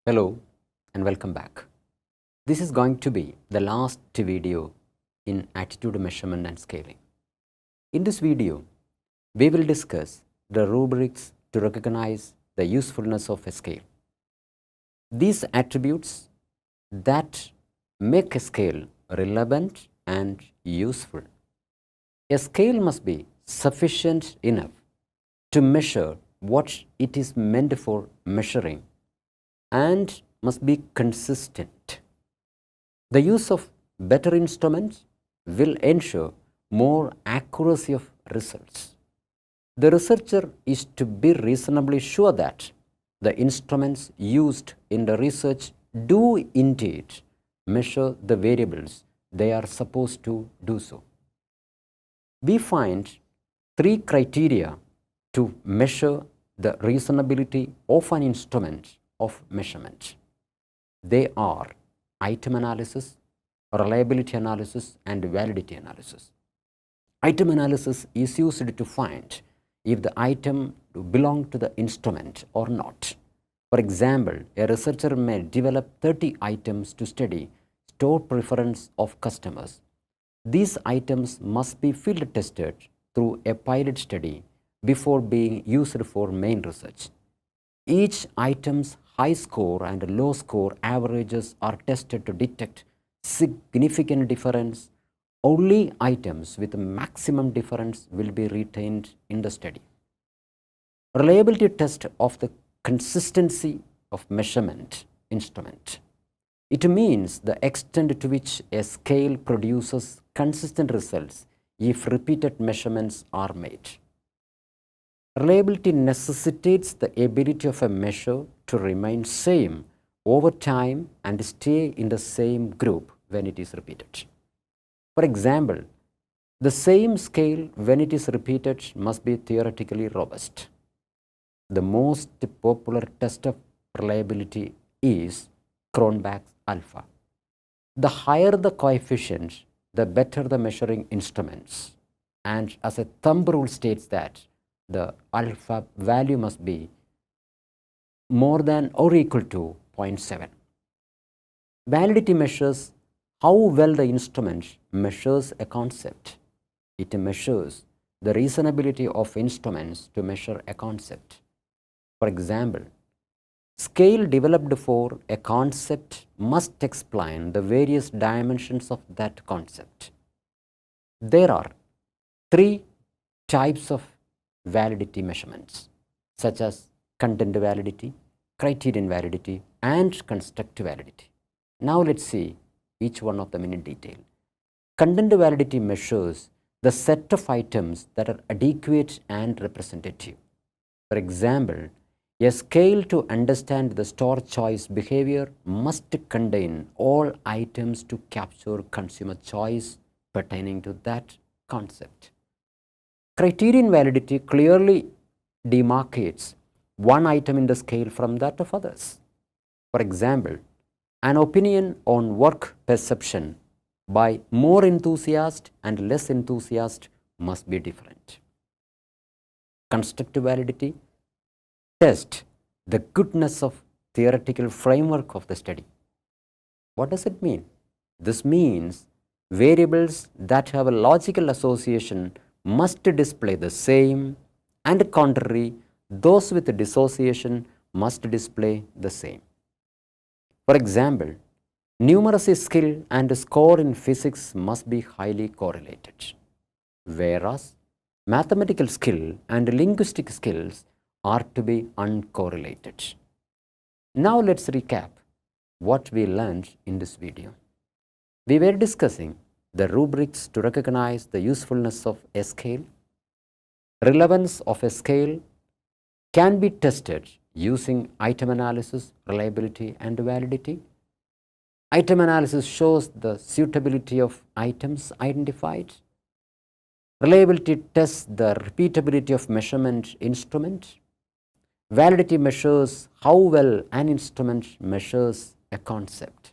Hello and welcome back. This is going to be the last video in attitude measurement and scaling. In this video, we will discuss the rubrics to recognize the usefulness of a scale. These attributes that make a scale relevant and useful. A scale must be sufficient enough to measure what it is meant for measuring and must be consistent. The use of better instruments will ensure more accuracy of results. The researcher is to be reasonably sure that the instruments used in the research do indeed measure the variables they are supposed to do so. We find three criteria to measure the reasonability of an instrument of measurement. They are item analysis, reliability analysis, and validity analysis. Item analysis is used to find if the item belongs to the instrument or not. For example, a researcher may develop 30 items to study store preference of customers. These items must be field tested through a pilot study before being used for main research. Each item's high score and low score averages are tested to detect significant difference. Only items with maximum difference will be retained in the study. Reliability test of the consistency of measurement instrument. It means the extent to which a scale produces consistent results if repeated measurements are made. Reliability necessitates the ability of a measure to remain same over time and stay in the same group when it is repeated. For example, the same scale when it is repeated must be theoretically robust. The most popular test of reliability is Cronbach's alpha. The higher the coefficient, the better the measuring instruments. And as a thumb rule states that the alpha value must be more than or equal to 0.7. Validity measures how well the instrument measures a concept. It measures the reasonability of instruments to measure a concept. For example, scale developed for a concept must explain the various dimensions of that concept. There are three types of validity measurements, such as content validity, criterion validity, and constructive validity. Now let's see each one of them in detail. Content validity measures the set of items that are adequate and representative. For example, a scale to understand the store choice behavior must contain all items to capture consumer choice pertaining to that concept. Criterion validity clearly demarcates one item in the scale from that of others. For example, an opinion on work perception by more enthusiast and less enthusiast must be different. Constructive validity tests the goodness of theoretical framework of the study. What does it mean? This means variables that have a logical association must display the same, and contrary, those with dissociation must display the same. For example, numeracy skill and score in physics must be highly correlated, whereas mathematical skill and linguistic skills are to be uncorrelated. Now let's recap what we learned in this video. We were discussing the rubrics to recognize the usefulness of a scale. Relevance of a scale can be tested using item analysis, reliability, and validity. Item analysis shows the suitability of items identified. Reliability tests the repeatability of measurement instrument. Validity measures how well an instrument measures a concept.